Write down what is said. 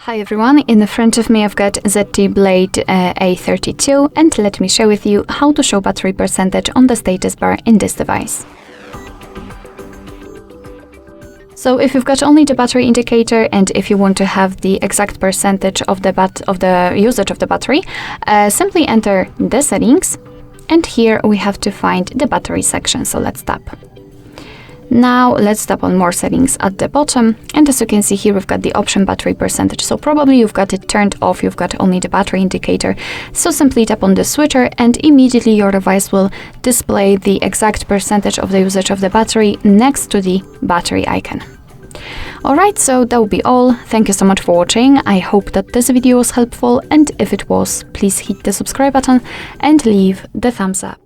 Hi everyone, in front of me I've got ZTE Blade A32 and let me share with you how to show battery percentage on the status bar in this device. So if you've got only the battery indicator and if you want to have the exact percentage of the usage of the battery, simply enter the settings and here we have to find the battery section, so let's tap. Now let's tap on more settings at the bottom, and as you can see here we've got the option battery percentage, so probably you've got it turned off, you've got only the battery indicator, so simply tap on the switcher and immediately your device will display the exact percentage of the usage of the battery next to the battery icon. Alright, so that will be all. Thank you so much for watching. I hope that this video was helpful, and if it was, please hit the subscribe button and leave the thumbs up.